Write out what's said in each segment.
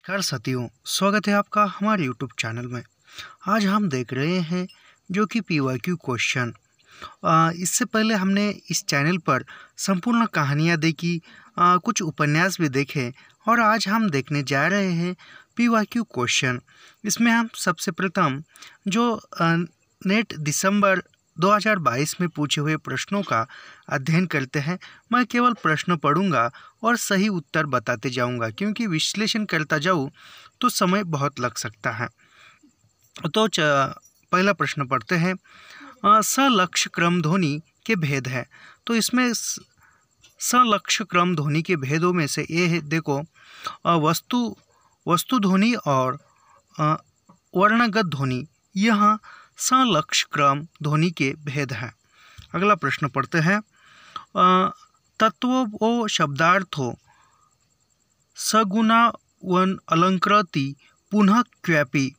नमस्कार साथियों, स्वागत है आपका हमारे यूट्यूब चैनल में। आज हम देख रहे हैं जो कि PYQ क्वेश्चन। इससे पहले हमने इस चैनल पर संपूर्ण कहानियाँ देखी, कुछ उपन्यास भी देखे और आज हम देखने जा रहे हैं PYQ क्वेश्चन। इसमें हम सबसे प्रथम जो नेट दिसंबर 2022 में पूछे हुए प्रश्नों का अध्ययन करते हैं। मैं केवल प्रश्न पढ़ूंगा और सही उत्तर बताते जाऊंगा, क्योंकि विश्लेषण करता जाऊं तो समय बहुत लग सकता है। तो पहला प्रश्न पढ़ते हैं। सलक्ष्य क्रम ध्वनि के भेद है। तो इसमें सलक्ष्य क्रम ध्वनि के भेदों में से ये है, देखो, वस्तु ध्वनि और वर्णगत ध्वनि, यह सलक्ष्य क्रम ध्वनि के भेद हैं। अगला प्रश्न पढ़ते हैं। तत्वों व शब्दार्थों सगुना वन अलंकृति पुनः क्व्यापी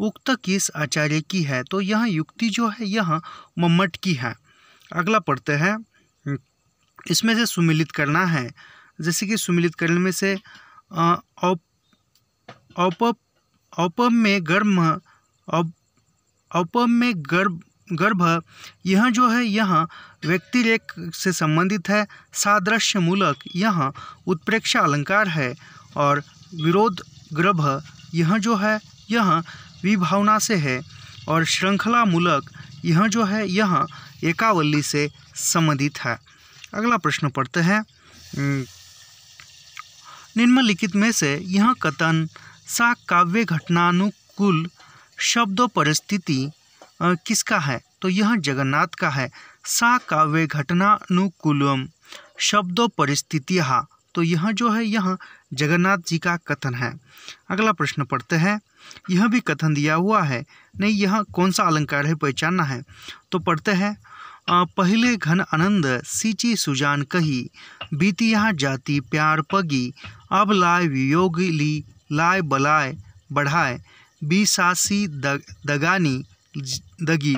उक्त किस आचार्य की है? तो यह युक्ति जो है यह मम्मट की है। अगला पढ़ते हैं। इसमें से सुमिलित करना है, जैसे कि सुमिलित करने में से औपम्य गर्भ यह जो है यह व्यक्तिरेख से संबंधित है। सादृश्य मूलक यह उत्प्रेक्षा अलंकार है। और विरोध गर्भ यह जो है यह विभावना से है। और श्रृंखला मूलक यह जो है यह एकावली से संबंधित है। अगला प्रश्न पढ़ते हैं। निम्नलिखित में से यह कथन सा काव्य घटनानुकूल शब्दों परिस्थिति किसका है? तो यह जगन्नाथ का है। सा काव्य घटनानुकूलम शब्दों परिस्थितियाः, तो यह जो है यह जगन्नाथ जी का कथन है। अगला प्रश्न पढ़ते हैं। यह भी कथन दिया हुआ है, नहीं, यह कौन सा अलंकार है पहचानना है। तो पढ़ते हैं। पहले घन आनंद सींची सुजान कही, बीतिया जाति प्यार पगी, अब लाए वियोग ली लाए बलाए बढ़ाए, बीसासी दगानी दगी,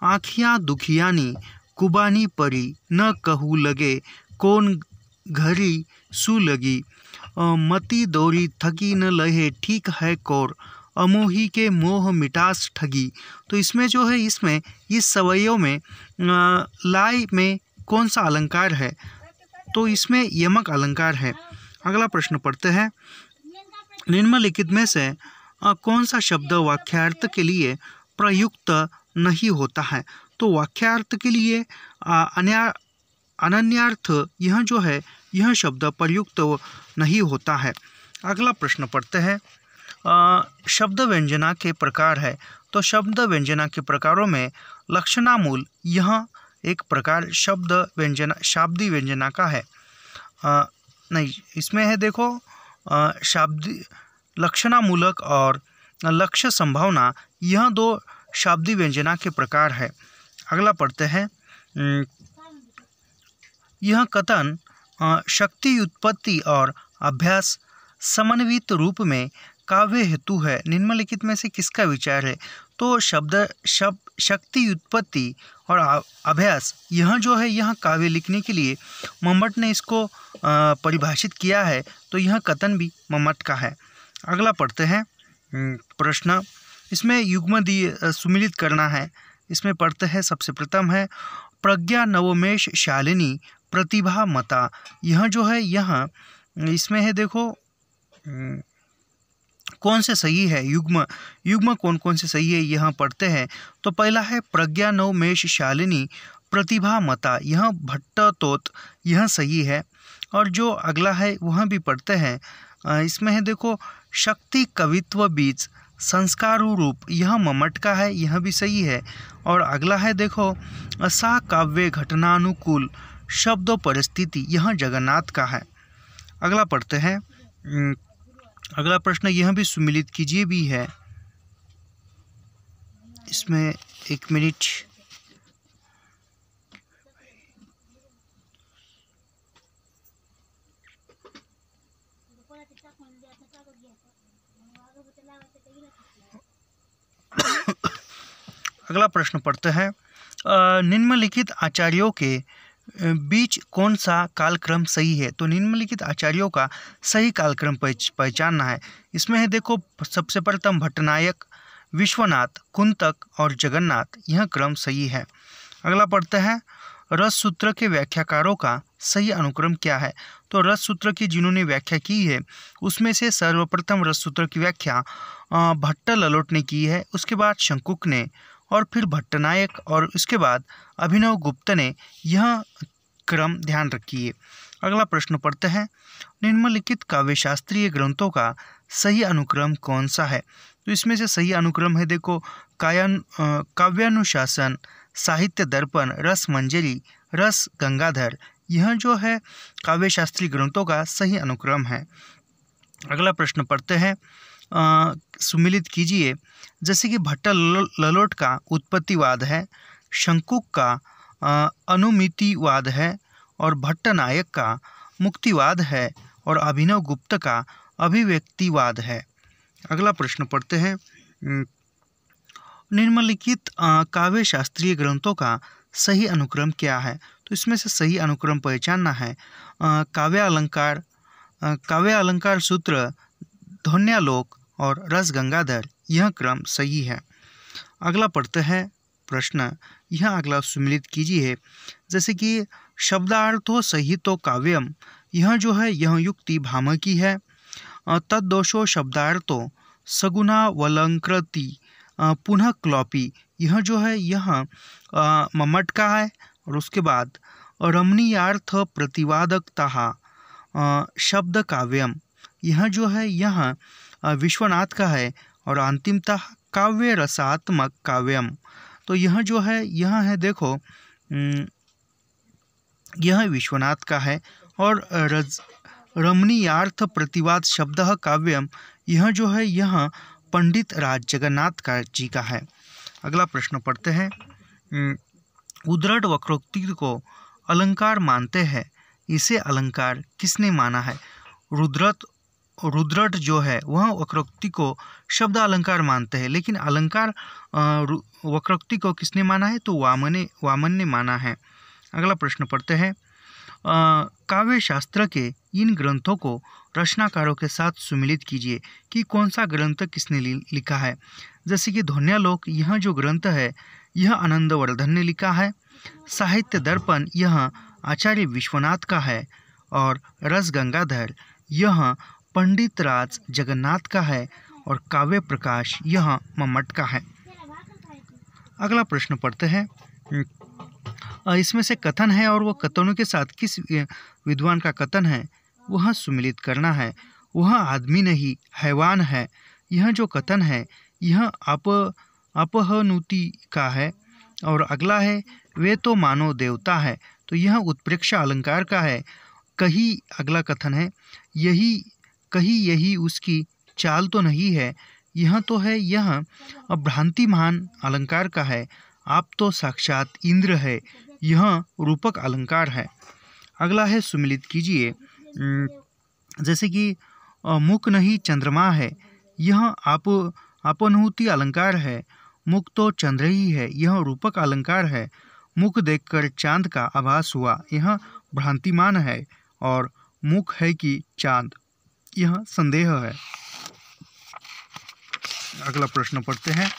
आँखियाँ दुखियानी कुबानी परी, न कहू लगे कौन घरी सू लगी, मती दौरी थकी न लहे ठीक है कौर, अमोही के मोह मिटास ठगी। तो इसमें जो है इसमें इस सवैयों में लाए में कौन सा अलंकार है? तो इसमें यमक अलंकार है। अगला प्रश्न पढ़ते हैं। निम्नलिखित में से कौन सा शब्द वाक्यार्थ के लिए प्रयुक्त नहीं होता है? तो वाक्यार्थ के लिए अनन्यार्थ यह जो है यह शब्द प्रयुक्त नहीं होता है। अगला प्रश्न पढ़ते हैं। शब्द व्यंजना के प्रकार है। तो शब्द व्यंजना के प्रकारों में लक्षणामूल यह एक प्रकार शाब्दी व्यंजना का है। नहीं, इसमें है, देखो, शाब्दी लक्षणामूलक और लक्ष्य संभावना, यह दो शाब्दी व्यंजना के प्रकार है। अगला पढ़ते हैं। यह कथन शक्ति उत्पत्ति और अभ्यास समन्वित रूप में काव्य हेतु है। निम्नलिखित में से किसका विचार है? तो शक्ति उत्पत्ति और अभ्यास यह जो है यह काव्य लिखने के लिए मम्मट ने इसको परिभाषित किया है। तो यह कथन भी मम्मट का है। अगला पढ़ते हैं। प्रश्न, इसमें युग्म सुमिलित करना है। इसमें पढ़ते हैं। सबसे प्रथम है प्रज्ञा नवोमेश शालिनी प्रतिभा मता, यह जो है यह इसमें है, देखो, कौन से सही है? युग्म कौन कौन से सही है यह पढ़ते हैं। तो पहला है प्रज्ञा नवमेश शालिनी प्रतिभा मता, यह भट्टतोत, यह सही है। और जो अगला है वह भी पढ़ते हैं। इसमें है, देखो, शक्ति कवित्व बीज संस्कारु रूप, यह मम्मट का है, यह भी सही है। और अगला है, देखो, सा काव्य घटनानुकूल शब्दों परिस्थिति, यह जगन्नाथ का है। अगला पढ़ते हैं। अगला प्रश्न, यह भी सुमिलित कीजिए भी है। इसमें एक मिनट। अगला प्रश्न पढ़ते हैं। निम्नलिखित आचार्यों के बीच कौन सा कालक्रम सही है? तो निम्नलिखित आचार्यों का सही कालक्रम पहचानना है। इसमें है देखो, सबसे प्रथम भट्टनायक, विश्वनाथ, कुंतक और जगन्नाथ, यह क्रम सही है। अगला पढ़ते हैं, रस सूत्र के व्याख्याकारों का सही अनुक्रम क्या है? तो रस सूत्र की जिन्होंने व्याख्या की है उसमें से सर्वप्रथम रस सूत्र की व्याख्या भट्ट ललोट ने की है, उसके बाद शंकुक ने, और फिर भट्टनायक, और उसके बाद अभिनव गुप्त ने यह क्रम ध्यान रखिए। अगला प्रश्न पढ़ते हैं, निम्नलिखित काव्यशास्त्रीय ग्रंथों का सही अनुक्रम कौन सा है? तो इसमें से सही अनुक्रम है देखो, काव्यानुशासन, साहित्य दर्पण, रस मंजरी, रस गंगाधर, यह जो है काव्यशास्त्रीय ग्रंथों का सही अनुक्रम है। अगला प्रश्न पढ़ते हैं, सुमिलित कीजिए। जैसे कि भट्ट ललोट का उत्पत्तिवाद है, शंकुक का अनुमितिवाद है, और भट्टनायक का मुक्तिवाद है, और अभिनव गुप्त का अभिव्यक्तिवाद है। अगला प्रश्न पढ़ते हैं, निम्नलिखित काव्यशास्त्रीय ग्रंथों का सही अनुक्रम क्या है? तो इसमें से सही अनुक्रम पहचानना है। काव्य अलंकार सूत्र, ध्वन्यालोक और रस गंगाधर, यह क्रम सही है। अगला पढ़ते हैं प्रश्न, यह अगला सुमिलित कीजिए। जैसे कि शब्दार्थो सहितो काव्यम, यह जो है यह युक्ति भामकी है। तद्दोषो शब्दार्थो सगुणावलंकृति पुनः क्लॉपी, यह जो है यह मम्मट का है। और उसके बाद रमणीयार्थ प्रतिवादकता शब्द काव्यम, यह जो है यह विश्वनाथ का है। और अंतिमतः काव्य रसात्मक काव्यम, तो यह जो है यह है देखो, यह विश्वनाथ का है। और रमणीयार्थ प्रतिवाद शब्द काव्यम, यह जो है यह पंडित राज जगन्नाथ का जी का है। अगला प्रश्न पढ़ते हैं, उद्धृत वक्रोक्ति को अलंकार मानते हैं, इसे अलंकार किसने माना है? रुद्रट जो है वह वक्रोक्ति को शब्द अलंकार मानते हैं, लेकिन अलंकार वक्रोक्ति को किसने माना है? तो वामन ने माना है। अगला प्रश्न पढ़ते हैं, काव्य शास्त्र के इन ग्रंथों को रचनाकारों के साथ सुमिलित कीजिए कि कौन सा ग्रंथ किसने लिखा है। जैसे कि ध्वन्यालोक, यह जो ग्रंथ है यह आनंदवर्धन ने लिखा है। साहित्य दर्पण, यह आचार्य विश्वनाथ का है। और रस गंगाधर, यह पंडित राज जगन्नाथ का है। और काव्य प्रकाश, यह मम्मट का है। अगला प्रश्न पढ़ते हैं, इसमें से कथन है और वह कथनों के साथ किस विद्वान का कथन है वह सुमिलित करना है। वह आदमी नहीं हैवान है, यह जो कथन है यह अपहनुति का है। और अगला है, वे तो मानो देवता है, तो यह उत्प्रेक्षा अलंकार का है। कही, अगला कथन है, यही उसकी चाल तो नहीं है, यह तो है यह भ्रांतिमान अलंकार का है। आप तो साक्षात इंद्र है, यह रूपक अलंकार है। अगला है, सुमिलित कीजिए। जैसे कि मुख नहीं चंद्रमा है, यह अपनुति अलंकार है। मुख तो चंद्र ही है, यह रूपक अलंकार है। मुख देखकर चांद का आभास हुआ, यह भ्रांतिमान है। और मुख है कि चांद, यह संदेह है। अगला प्रश्न पढ़ते हैं,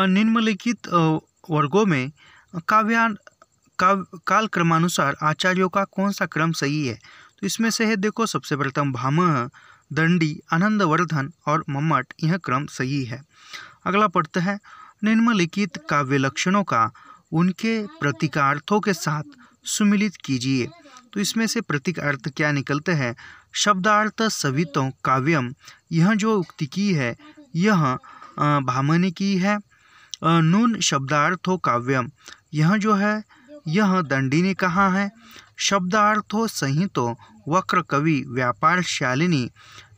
निम्नलिखित वर्गों में कालक्रमानुसार आचार्यों का कौन सा क्रम सही है? तो इसमें से है देखो, सबसे प्रथम भामह, दंडी, आनंदवर्धन और मम्मट, यह क्रम सही है। अगला पढ़ते हैं, निम्नलिखित काव्य लक्षणों का उनके प्रतीकार्थों के साथ सुमिलित कीजिए। तो इसमें से प्रतीकार्थ क्या निकलते हैं? शब्दार्थ सवितो काव्यम, यह जो उक्ति की है यह भामह ने की है। नून शब्दार्थो काव्यम, यह जो है यह दंडी ने कहा है। शब्दार्थो संहितो वक्र कवि व्यापार शालिनी,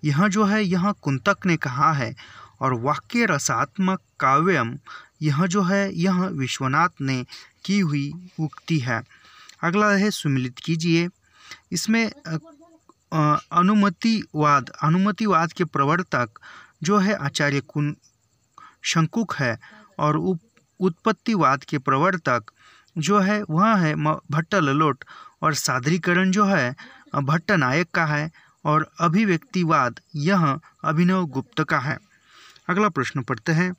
यह जो है यह कुंतक ने कहा है। और वाक्य रसात्मक काव्यम, यह जो है यह विश्वनाथ ने की हुई उक्ति है। अगला है, सुमिलित कीजिए। इसमें अनुमतिवाद के प्रवर्तक जो है आचार्य शंकुक है। और उत्पत्तिवाद के प्रवर्तक जो है वह है भट्ट ललोट, और सादरीकरण जो है भट्ट नायक का है, और अभिव्यक्तिवाद यह अभिनव गुप्त का है। अगला प्रश्न पढ़ते हैं,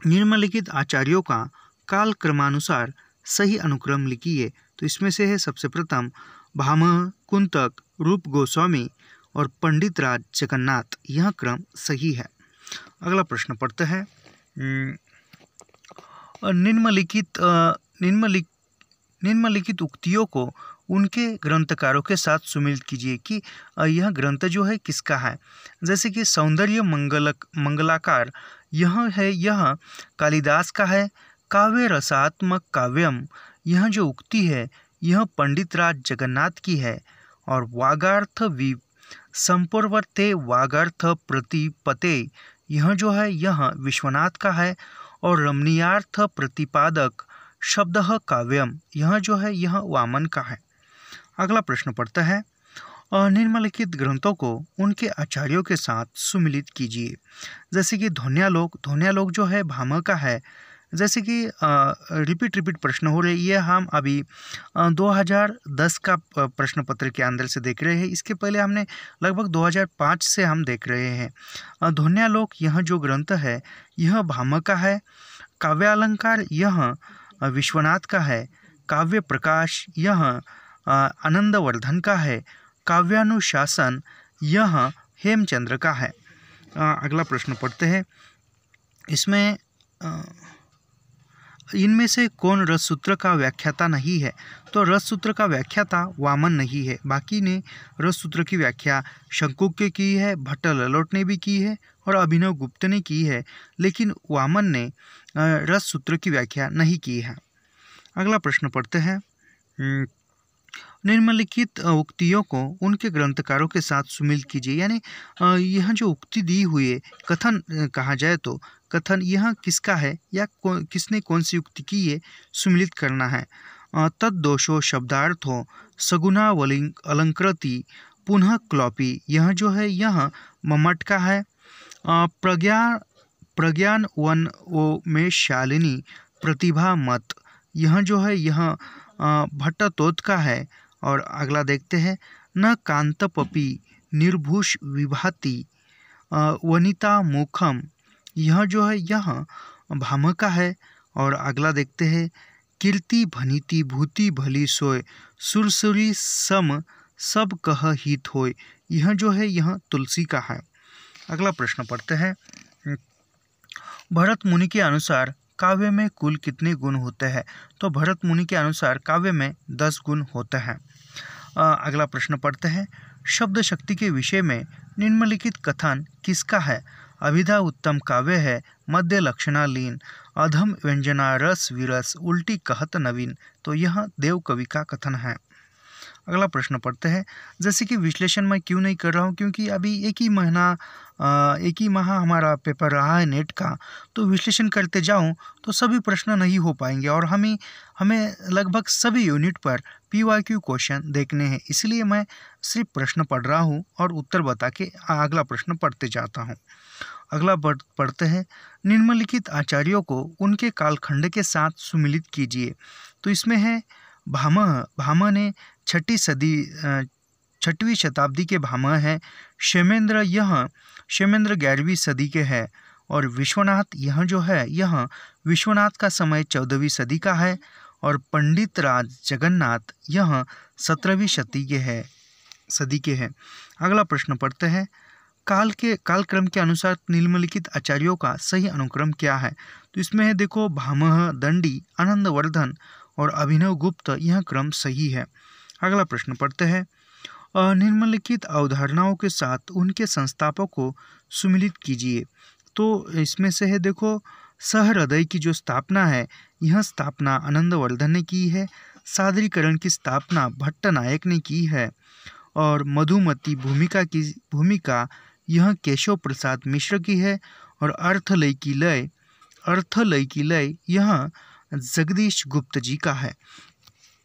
निम्नलिखित आचार्यों का काल क्रमानुसार सही अनुक्रम लिखिए। तो इसमें से है सबसे प्रथम भामह, कुंतक, रूप गोस्वामी और पंडित राज जगन्नाथ, यह क्रम सही है। अगला प्रश्न पढ़ते हैं, निम्नलिखित उक्तियों को उनके ग्रंथकारों के साथ सुमिलित कीजिए कि यह ग्रंथ जो है किसका है। जैसे कि सौंदर्य मंगलाकार यह कालिदास का है। काव्य रसात्मक काव्यम, यह जो उक्ति है यह पंडित राज जगन्नाथ की है। और वागार्थ संपर्वर्ते वागार्थ प्रतिपते, यह जो है यह विश्वनाथ का है। और रमणीयार्थ प्रतिपादक शब्दः काव्यम, यह जो है यह वामन का है। अगला प्रश्न पढ़ता है, निम्नलिखित ग्रंथों को उनके आचार्यों के साथ सुमिलित कीजिए। जैसे कि ध्वन्यालोक जो है भामह का है। जैसे कि रिपीट प्रश्न हो रहे, ये हम अभी 2010 का प्रश्न पत्र के अंदर से देख रहे हैं। इसके पहले हमने लगभग 2005 से हम देख रहे हैं। ध्वन्यालोक यह जो ग्रंथ है यह भामह का है। काव्यालंकार यह विश्वनाथ का है। काव्य प्रकाश यह आनंदवर्धन का है। काव्यानुशासन यह हेमचंद्र का है। अगला प्रश्न पढ़ते हैं, इसमें इनमें से कौन रससूत्र का व्याख्याता नहीं है। तो रससूत्र का व्याख्याता वामन नहीं है। बाकी ने रससूत्र की व्याख्या शंकुक की है, भट्ट ललोट ने भी की है और अभिनव गुप्त ने की है, लेकिन वामन ने रससूत्र की व्याख्या नहीं की है। अगला प्रश्न पढ़ते हैं, निम्नलिखित उक्तियों को उनके ग्रंथकारों के साथ सुमिलित कीजिए। यानी यह जो उक्ति दी हुई है, कथन कहा जाए तो कथन यह किसका है या किसने कौन सी उक्ति की है, सुमिलित करना है। तद्दोषो शब्दार्थो सगुणावली अलंकृति पुनः क्लॉपी, यह जो है यह मम्मट का है। प्रज्ञान वन ओ में शालिनी प्रतिभा मत, यह जो है यह भट्टतोत का है। और अगला देखते हैं, न कांतपपि निर्भूष विभाति वनिता मुखम, यह जो है यह भामह का है। और अगला देखते हैं, कीर्ति भनीति भूति भली सोय सुरसुरी सम सब कह हित होय, यह जो है यह तुलसी का है। अगला प्रश्न पढ़ते हैं, भरत मुनि के अनुसार काव्य में कुल कितने गुण होते हैं। तो भरत मुनि के अनुसार काव्य में 10 गुण होते हैं। अगला प्रश्न पढ़ते हैं, शब्द शक्ति के विषय में निम्नलिखित कथन किसका है। अभिधा उत्तम काव्य है, मध्य लक्षणा लीन, अधम व्यंजना रस विरस, उल्टी कहत नवीन, तो यह देव कवि का कथन है। अगला प्रश्न पढ़ते हैं, जैसे कि विश्लेषण मैं क्यों नहीं कर रहा हूँ, क्योंकि अभी एक ही माह हमारा पेपर रहा है नेट का, तो विश्लेषण करते जाऊँ तो सभी प्रश्न नहीं हो पाएंगे और हमें लगभग सभी यूनिट पर PYQ क्वेश्चन देखने हैं। इसलिए मैं सिर्फ प्रश्न पढ़ रहा हूँ और उत्तर बता के अगला प्रश्न पढ़ते जाता हूँ। अगला पढ़ते हैं, निम्नलिखित आचार्यों को उनके कालखंड के साथ सुमिलित कीजिए। तो इसमें है भामह ने 6वीं शताब्दी के भामह हैं। क्षेमेंद्र 11वीं सदी के हैं। और विश्वनाथ यह जो है यह विश्वनाथ का समय 14वीं सदी का है। और पंडित राज जगन्नाथ यह 17वीं सदी के हैं। अगला प्रश्न पढ़ते हैं, कालक्रम के अनुसार निम्नलिखित आचार्यों का सही अनुक्रम क्या है। तो इसमें है देखो, भामह, दंडी, आनंदवर्धन और अभिनव गुप्त, यह क्रम सही है। अगला प्रश्न पढ़ते हैं, निम्नलिखित अवधारणाओं के साथ उनके संस्थापक को सुमिलित कीजिए। तो इसमें से है देखो, सहृदय की जो स्थापना है यह स्थापना आनंदवर्धन ने की है। सादरीकरण की स्थापना भट्ट नायक ने की है। और मधुमती भूमिका यह केशव प्रसाद मिश्र की है। और अर्थलय की लय यह जगदीश गुप्त जी का है।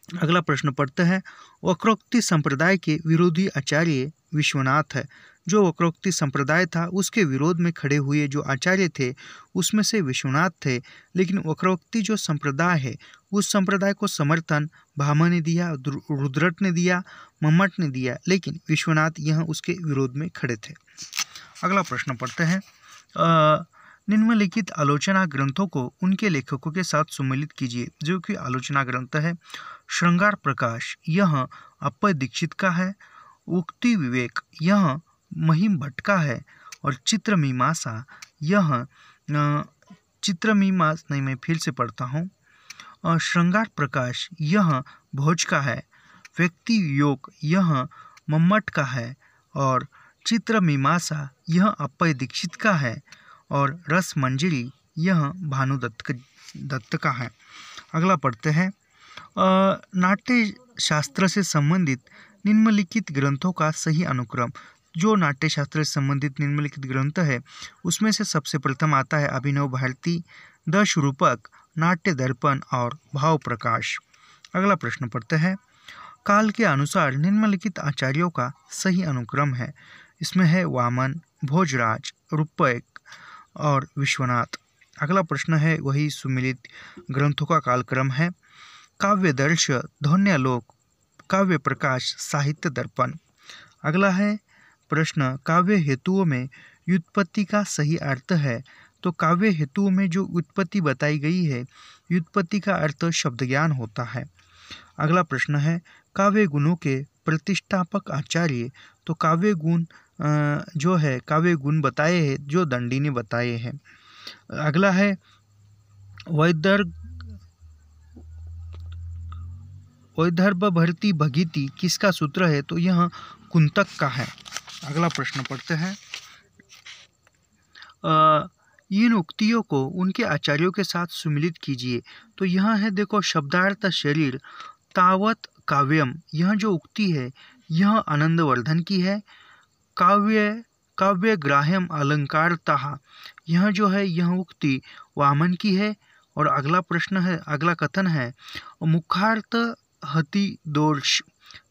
अगला प्रश्न पढ़ते हैं, वक्रोक्ति संप्रदाय के विरोधी आचार्य विश्वनाथ है। जो वक्रोक्ति संप्रदाय था उसके विरोध में खड़े हुए जो आचार्य थे उसमें से विश्वनाथ थे। लेकिन वक्रोक्ति जो संप्रदाय है उस संप्रदाय को समर्थन भामा ने दिया, रुद्रट ने दिया, मम्मट ने दिया, लेकिन विश्वनाथ यह उसके विरोध में खड़े थे। अगला प्रश्न पढ़ते हैं। निम्नलिखित आलोचना ग्रंथों को उनके लेखकों के साथ सुमेलित कीजिए। जो कि आलोचना ग्रंथ है, श्रृंगार प्रकाश यह अप्पय दीक्षित का है, उक्ति विवेक यह महिम भट्ट का है, और चित्रमीमांसा यह मैं फिर से पढ़ता हूँ। श्रृंगार प्रकाश यह भोज का है, व्यक्ति योग यह मम्मट का है, और चित्रमीमांसा यह अप्पय दीक्षित का है, और रस मंजरी यह भानुदत्त का है। अगला पढ़ते हैं। नाट्य शास्त्र से संबंधित निम्नलिखित ग्रंथों का सही अनुक्रम। जो नाट्य शास्त्र से संबंधित निम्नलिखित ग्रंथ है उसमें से सबसे प्रथम आता है अभिनव भारती, दश रूपक, नाट्य दर्पण और भाव प्रकाश। अगला प्रश्न पढ़ते हैं। काल के अनुसार निम्नलिखित आचार्यों का सही अनुक्रम है। इसमें है वामन, भोजराज, रूपक और विश्वनाथ। अगला प्रश्न है वही सुमिलित ग्रंथों का कालक्रम है। काव्यदर्श, ध्वन्यालोक, काव्य प्रकाश, साहित्य दर्पण। अगला है प्रश्न, काव्य हेतुओं में व्युत्पत्ति का सही अर्थ है। तो काव्य हेतुओं में जो व्युत्पत्ति बताई गई है, व्युत्पत्ति का अर्थ शब्द ज्ञान होता है। अगला प्रश्न है, काव्य गुणों के प्रतिष्ठापक आचार्य। तो काव्य गुण जो है काव्य गुण बताए हैं जो दंडी ने बताए हैं। अगला है वैदर्भ भरती भगीति किसका सूत्र है। तो यह कुंतक का है। अगला प्रश्न पढ़ते हैं। इन उक्तियों को उनके आचार्यों के साथ सुमिलित कीजिए। तो यह है देखो, शब्दार्थ शरीर तावत काव्यम, यह जो उक्ति है यह आनंदवर्धन की है। काव्य ग्राह्यम अलंकारतः, यह जो है यह उक्ति वामन की है। और अगला प्रश्न है, अगला कथन है मुखार्थ हति दोष,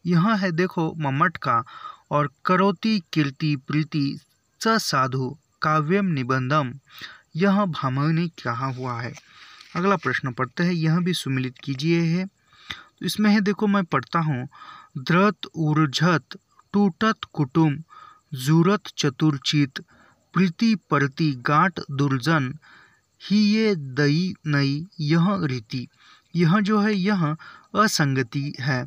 यह है देखो मम्मट का। और करोति कीर्ति प्रीति च साधु काव्यम निबंधम, यह भामा ने कहा हुआ है। अगला प्रश्न पढ़ते हैं, यह भी सुमिलित कीजिए है। तो इसमें है देखो, मैं पढ़ता हूँ। द्रत ऊर्झत टूटत कुटुम जूरत चतुर्चित प्रीति परति गांठ दुर्जन ही ये दई नई यह रीति। यह जो है यह असंगति है,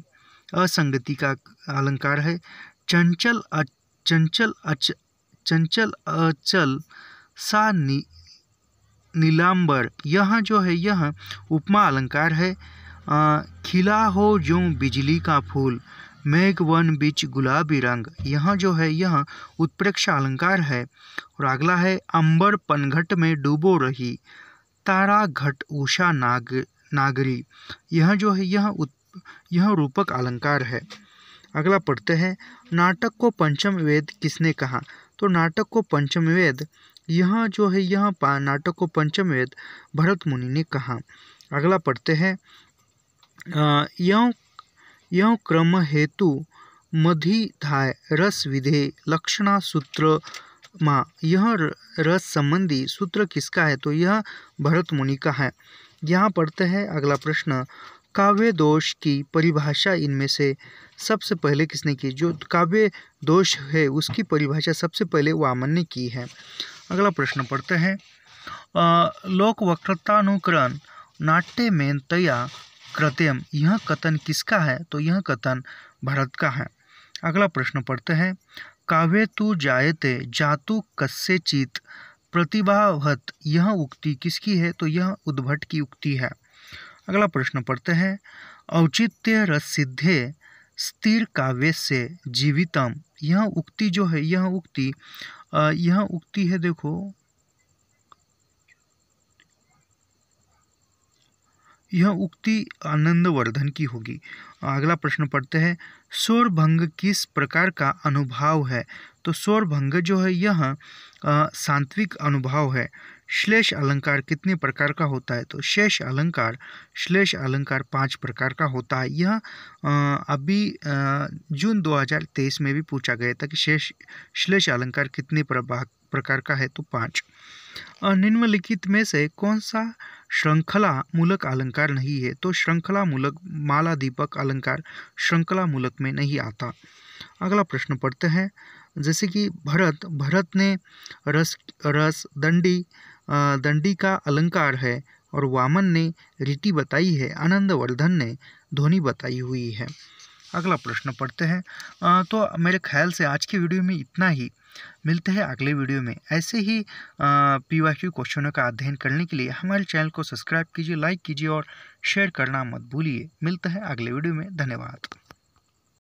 असंगति का अलंकार है। चंचल अचल सा नीलांबर, यह जो है यह उपमा अलंकार है। खिला हो जो बिजली का फूल मेघ वन बीच गुलाबी रंग, यह जो है यह उत्प्रेक्षा अलंकार है। और अगला है अंबर पनघट में डूबो रही तारा घट उषा नागरी, यह जो है यह रूपक अलंकार है। अगला पढ़ते हैं। नाटक को पंचम वेद किसने कहा। तो नाटक को पंचम वेद यह जो है यह नाटक को पंचम वेद भरत मुनि ने कहा। अगला पढ़ते हैं। यौ क्रम हेतु मधिधाय रस विधेय लक्षणा सूत्र माँ, यह रस संबंधी सूत्र किसका है। तो यह भरत मुनि का है। यहाँ पढ़ते हैं अगला प्रश्न। काव्य दोष की परिभाषा इनमें से सबसे पहले किसने की। जो काव्य दोष है उसकी परिभाषा सबसे पहले वामन ने की है। अगला प्रश्न पढ़ते हैं। लोक वक्रतानुकरण नाट्य में तया कृत्यम, यह कथन किसका है। तो यह कथन भरत का है। अगला प्रश्न पढ़ते हैं। काव्य तु जायते जातु कस्यचित् प्रतिभावत, यह उक्ति किसकी है। तो यह उद्भट की उक्ति है। अगला प्रश्न पढ़ते हैं। औचित्य रसिद्धे स्थिर काव्य से जीवितम, यह उक्ति जो है यह उक्ति है देखो, यह उक्ति आनंदवर्धन की होगी। अगला प्रश्न पढ़ते हैं। स्वरभंग किस प्रकार का अनुभाव है। तो स्वरभंग जो है यह सांत्विक अनुभाव है। श्लेष अलंकार कितने प्रकार का होता है। तो शेष अलंकार श्लेष अलंकार 5 प्रकार का होता है। यह अभी जून 2023 में भी पूछा गया था कि श्लेष अलंकार कितने प्रकार का है? तो 5। निम्नलिखित में से कौन सा श्रृंखला मूलक अलंकार नहीं है? तो श्रृंखला मूलक माला दीपक अलंकार श्रृंखला मूलक में नहीं आता। अगला प्रश्न पढ़ते हैं, जैसे कि भरत ने रस दंडी का अलंकार है और वामन ने रीति बताई है, आनंदवर्धन ने ध्वनि बताई हुई है। अगला प्रश्न पढ़ते हैं। तो मेरे ख्याल से आज की वीडियो में इतना ही। मिलते हैं अगले वीडियो में। ऐसे ही PYQ क्वेश्चनों का अध्ययन करने के लिए हमारे चैनल को सब्सक्राइब कीजिए, लाइक कीजिए और शेयर करना मत भूलिए। मिलते हैं अगले वीडियो में। धन्यवाद।